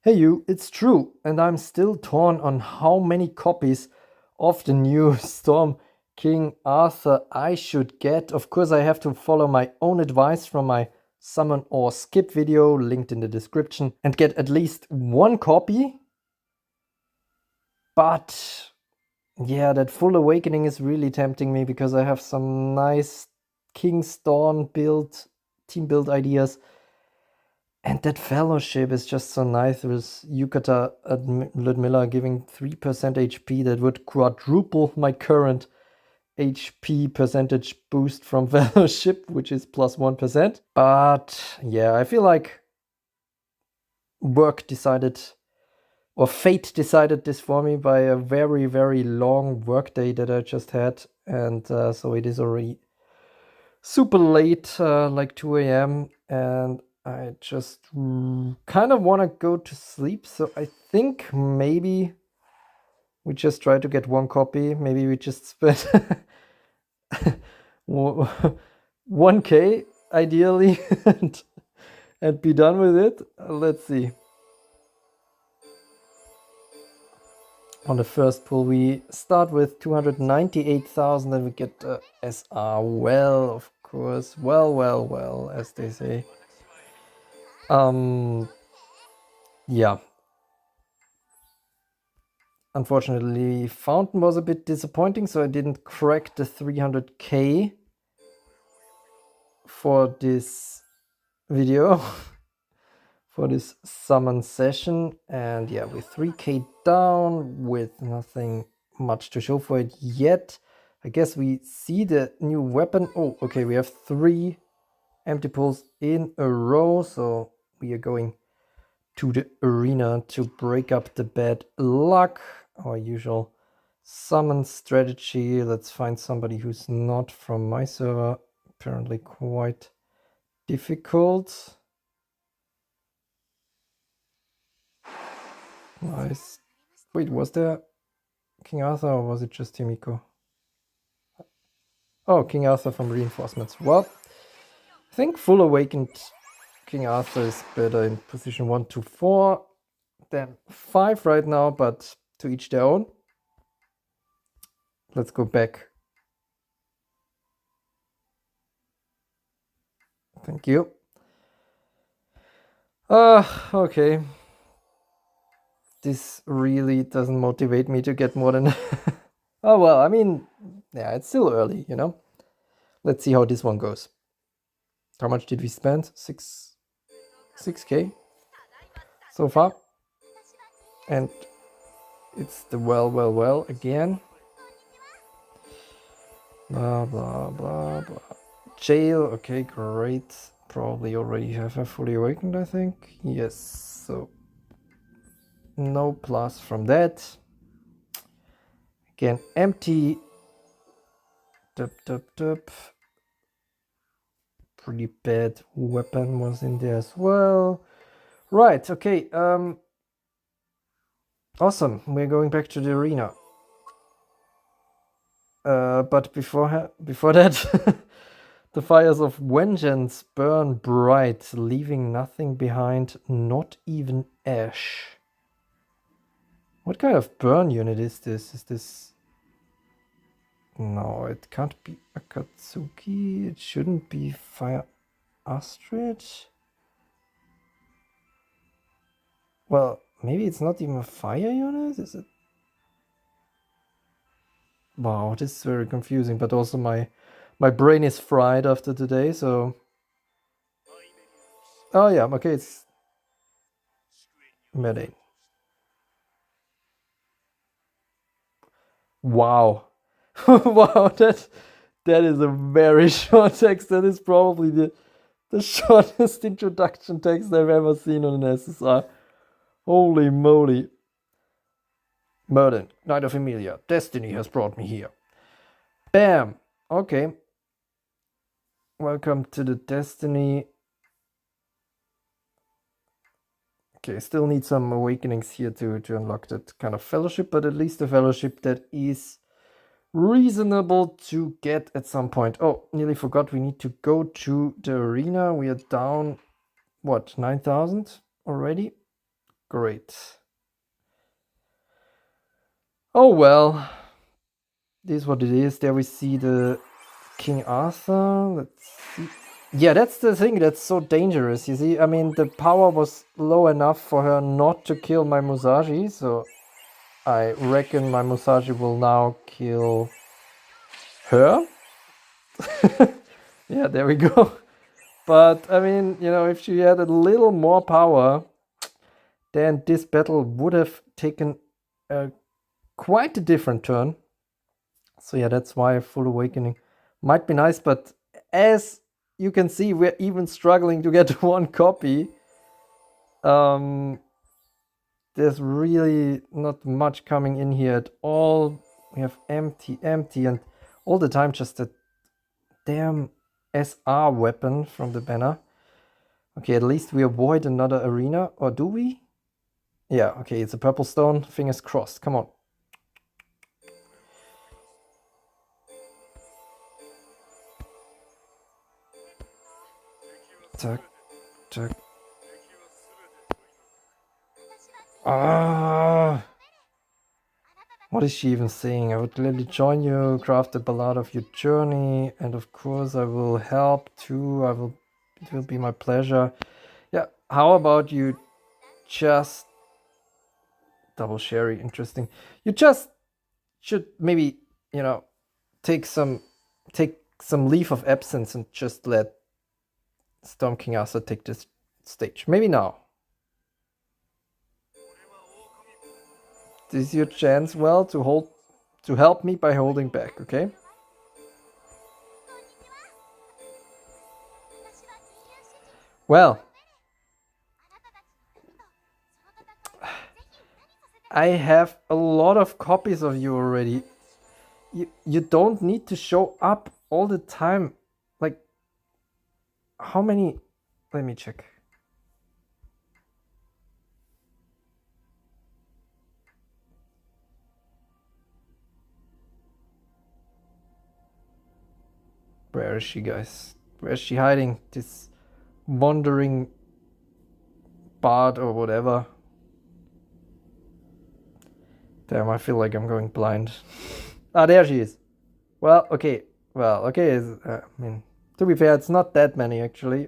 Hey you, it's true, and I'm still torn on how many copies of the new Storm King Arthur I should get. Of course, I have to follow my own advice from my summon or skip video linked in the description and get at least one copy. But yeah, that full awakening is really tempting me because I have some nice King Storm team build ideas. And that fellowship is just so nice with Yukata and Ludmilla giving 3% HP. That would quadruple my current HP percentage boost from fellowship, which is plus 1%. But yeah, I feel like work decided, or fate decided this for me by a very, very long work day that I just had. And so it is already super late, like 2 a.m. And I just kind of want to go to sleep. So I think maybe we just try to get one copy. Maybe we just spend 1K ideally and be done with it. Let's see. On the first pull, we start with 298,000 and we get SR. Well, of course. Well, as they say. Yeah. Unfortunately, Fountain was a bit disappointing, so I didn't crack the 300k for this video, for this summon session. And yeah, we're 3k down with nothing much to show for it yet. I guess we see the new weapon. Oh, okay, we have 3 empty pulls in a row, so we are going to the arena to break up the bad luck. Our usual summon strategy. Let's find somebody who's not from my server. Apparently quite difficult. Nice. Wait, was there King Arthur or was it just Himiko? Oh, King Arthur from Reinforcements. Well, I think full awakened King Arthur is better in position 1 to 4 than 5 right now, but to each their own. Let's go back. Thank you. Okay. This really doesn't motivate me to get more than... Oh, well, I mean, yeah, it's still early, you know? Let's see how this one goes. How much did we spend? 6k so far. And it's the well again. Blah, blah, blah, blah. Jail, okay, great. Probably already have a fully awakened, I think. Yes, so no plus from that. Again, empty. Dup. Pretty bad weapon was in there as well. Right, okay. Awesome. We're going back to the arena. But before that, the fires of vengeance burn bright, leaving nothing behind, not even ash. What kind of burn unit is this? Is this... No, it can't be Akatsuki. It shouldn't be Fire Astrid. Well, maybe it's not even a fire unit, is it? Wow, this is very confusing, but also my brain is fried after today, so... Oh yeah, okay, it's Medane. Wow. Wow, that is a very short text. That is probably the shortest introduction text I've ever seen on an SSR. Holy moly. Merlin, Knight of Emilia. Destiny has brought me here. Bam! Okay. Welcome to the Destiny. Okay, still need some awakenings here to unlock that kind of fellowship, but at least a fellowship that is reasonable to get at some point. Oh, nearly forgot, we need to go to the arena. We are down, what, 9,000 already? Great. Oh well. This is what it is. There we see the King Arthur. Let's see. Yeah, that's the thing that's so dangerous, you see. I mean, the power was low enough for her not to kill my Musashi, so I reckon my Musashi will now kill her. Yeah, there we go. But, I mean, you know, if she had a little more power, then this battle would have taken quite a different turn. So yeah, that's why Full Awakening might be nice, but as you can see, we're even struggling to get one copy. There's really not much coming in here at all. We have empty, and all the time just a damn SR weapon from the banner. Okay, at least we avoid another arena, or do we? Yeah, okay, it's a purple stone. Fingers crossed. Come on. Tuck, tuck. Ah! What is she even saying? I would gladly join you, craft the ballad of your journey, and of course I will help too. It will be my pleasure. Yeah, how about you just double sherry, interesting. You just should maybe, you know, take some leave of absence and just let Storm King Arthur take this stage. Maybe now. This is your chance, well, to help me by holding back, okay? Well, I have a lot of copies of you already. You don't need to show up all the time. Like, how many? Let me check. Where is she, guys? Where is she hiding? This wandering bard or whatever. Damn, I feel like I'm going blind. Ah, there she is. Well, okay. Well, okay. I mean, to be fair, it's not that many actually.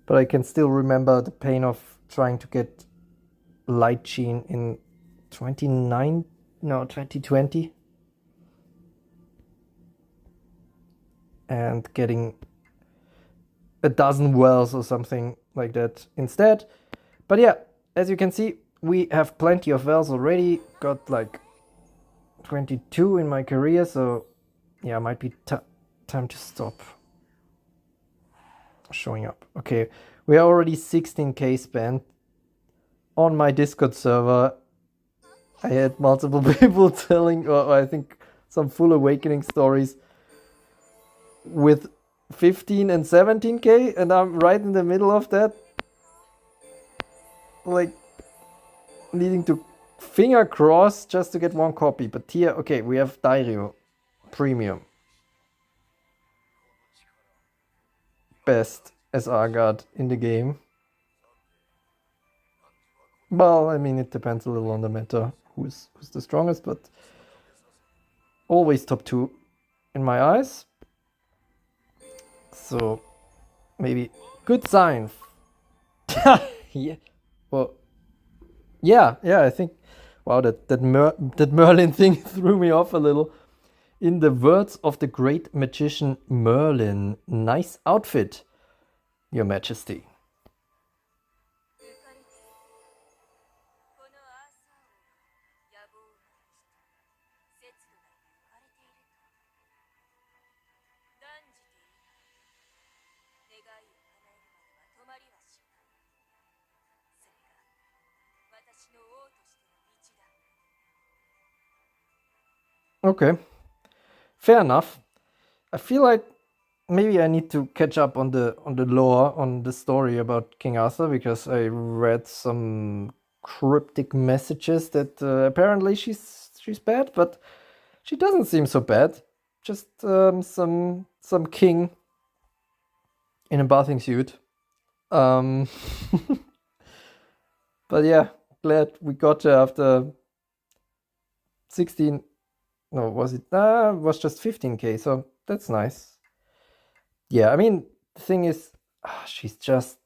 But I can still remember the pain of trying to get Light Sheen in 2020. And getting a dozen wells or something like that instead. But yeah, as you can see, we have plenty of wells already. Got like 22 in my career, so yeah, might be time to stop showing up. Okay, we are already 16k spent on my Discord server. I had multiple people telling, or I think some Full Awakening stories with 15 and 17k, and I'm right in the middle of that, like needing to finger cross just to get one copy. But here, okay, we have Dairyo Premium, best SR guard in the game. Well, I mean, it depends a little on the meta who's the strongest, but always top 2 in my eyes. So maybe good sign. Yeah. Well, yeah, I think. Wow, that Merlin thing threw me off a little. In the words of the great magician Merlin, nice outfit, Your Majesty. Okay, fair enough. I feel like maybe I need to catch up on the lore, on the story about King Arthur, because I read some cryptic messages that apparently she's bad, but she doesn't seem so bad. Just some king in a bathing suit. But yeah, glad we got her after 16. No, was it? It was just 15k, so that's nice. Yeah, I mean, the thing is, she's just,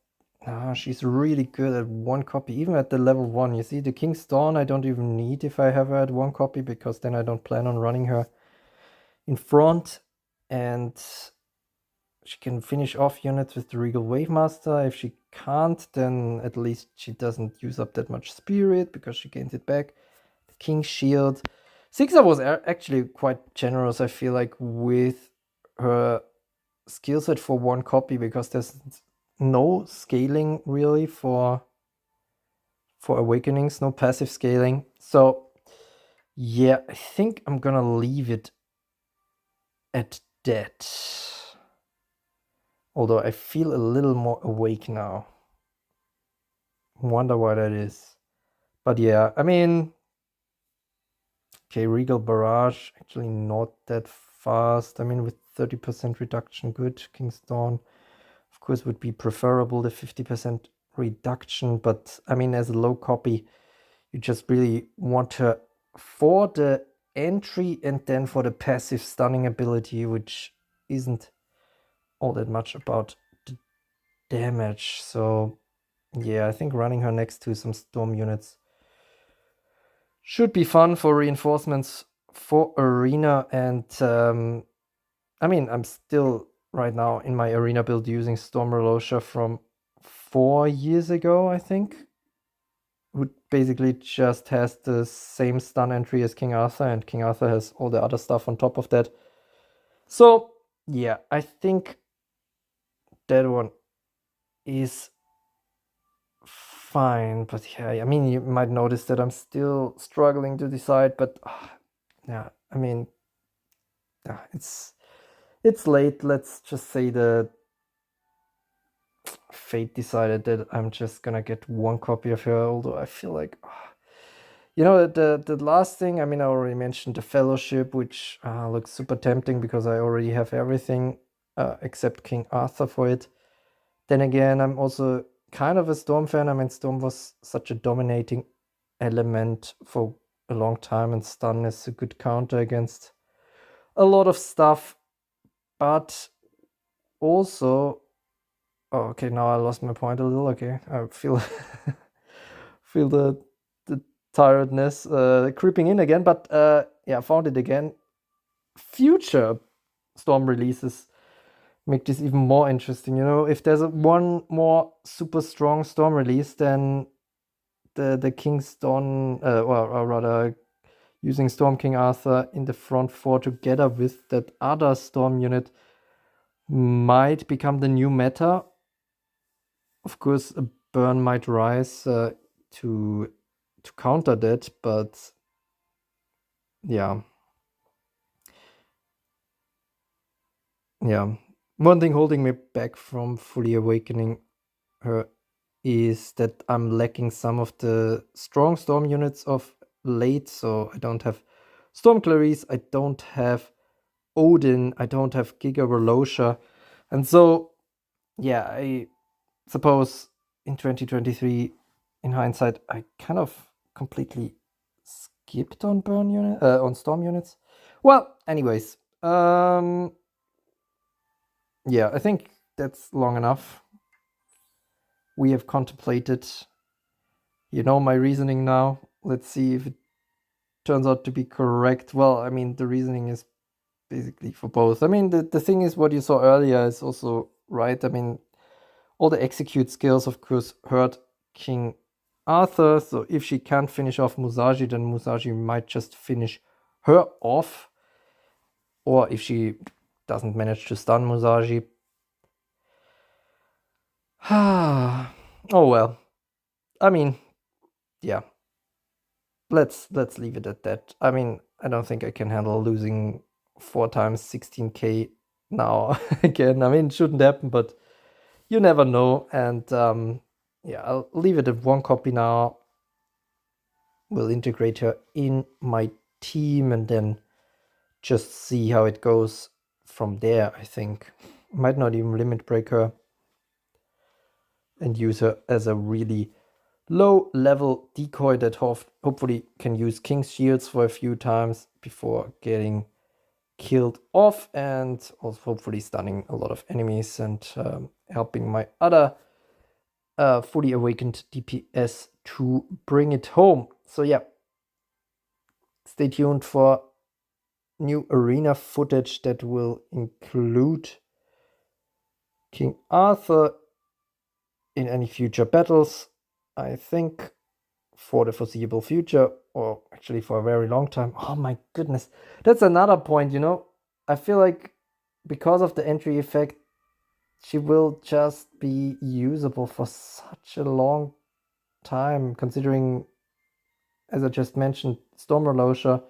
she's really good at one copy, even at the level 1. You see, the King's Dawn I don't even need if I have her at one copy, because then I don't plan on running her in front. And she can finish off units with the Regal Wavemaster. If she can't, then at least she doesn't use up that much spirit, because she gains it back. The King's Shield. Sixer was actually quite generous, I feel like, with her skill set for one copy, because there's no scaling really for awakenings, no passive scaling. So yeah, I think I'm gonna leave it at that. Although I feel a little more awake now. Wonder why that is. But yeah, I mean, okay, Regal Barrage, actually not that fast. I mean, with 30% reduction, good. King's Dawn, of course, would be preferable, the 50% reduction. But I mean, as a low copy, you just really want her for the entry and then for the passive stunning ability, which isn't all that much about the damage. So yeah, I think running her next to some storm units should be fun for reinforcements for arena. And I mean, I'm still right now in my arena build using Storm Relosha from 4 years ago, I think, who basically just has the same stun entry as King Arthur, and King Arthur has all the other stuff on top of that. So yeah, I think that one is fine. But yeah, I mean, you might notice that I'm still struggling to decide, but yeah, I mean, it's late. Let's just say the fate decided that I'm just gonna get one copy of her, although I feel like, you know, the last thing, I mean, I already mentioned the Fellowship, which looks super tempting because I already have everything except King Arthur for it. Then again, I'm also kind of a Storm fan. I mean, Storm was such a dominating element for a long time, and stun is a good counter against a lot of stuff. But also, oh, okay, now I lost my point a little. Okay, I feel feel the tiredness creeping in again. But yeah, I found it again. Future Storm releases make this even more interesting. You know, if there's one more super strong Storm release, then the King's Dawn, or rather, using Storm King Arthur in the front 4 together with that other Storm unit might become the new meta. Of course, a burn might rise to counter that, but yeah. One thing holding me back from fully awakening her is that I'm lacking some of the strong Storm units of late. So I don't have Storm Clarice, I don't have Odin, I don't have Giga Velosha. And so, yeah, I suppose in 2023, in hindsight, I kind of completely skipped on on Storm units. Well, anyways, yeah, I think that's long enough. We have contemplated, you know, my reasoning now. Let's see if it turns out to be correct. Well, I mean, the reasoning is basically for both. I mean, the thing is, what you saw earlier is also right. I mean, all the execute skills, of course, hurt King Arthur. So if she can't finish off Musashi, then Musashi might just finish her off. Or if she doesn't manage to stun Musashi. Oh well. I mean, yeah. Let's leave it at that. I mean, I don't think I can handle losing 4 times 16k now again. I mean, it shouldn't happen, but you never know. And yeah, I'll leave it at one copy now. We'll integrate her in my team and then just see how it goes from there. I think might not even limit break her and use her as a really low level decoy that hopefully can use King's Shields for a few times before getting killed off, and also hopefully stunning a lot of enemies and helping my other fully awakened DPS to bring it home. So yeah, stay tuned for new arena footage that will include King Arthur in any future battles, I think, for the foreseeable future, or actually for a very long time. Oh my goodness. That's another point, you know. I feel like because of the entry effect, she will just be usable for such a long time, considering, as I just mentioned, Storm Rolosha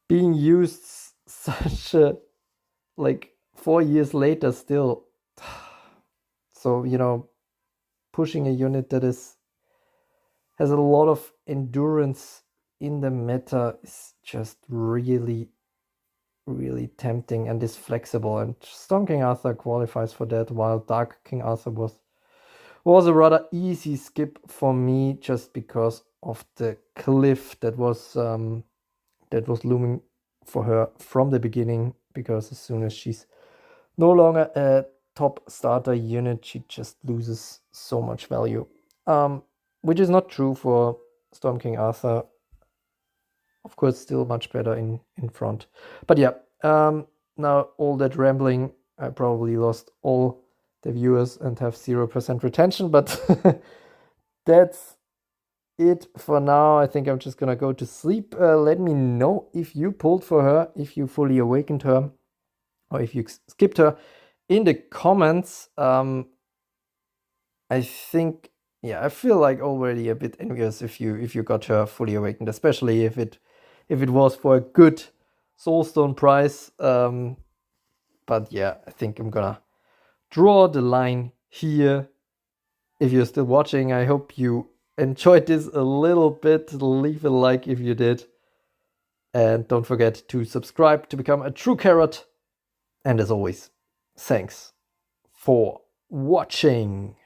being used such a, like, 4 years later still. So, you know, pushing a unit that has a lot of endurance in the meta is just really, really tempting and is flexible. And Storm King Arthur qualifies for that, while Dark King Arthur was a rather easy skip for me, just because of the cliff that was looming for her from the beginning. Because as soon as she's no longer a top starter unit, she just loses so much value. Which is not true for Storm King Arthur. Of course, still much better in front. But yeah, now all that rambling, I probably lost all the viewers and have 0% retention, but that's it for now. I think I'm just gonna go to sleep. Let me know if you pulled for her, if you fully awakened her, or if you skipped her in the comments. I think, yeah, I feel like already a bit envious if you got her fully awakened, especially if it was for a good soulstone price. But yeah, I think I'm gonna draw the line here. If you're still watching, I hope you enjoyed this a little bit. Leave a like if you did. And don't forget to subscribe to become a true carrot. And as always, thanks for watching.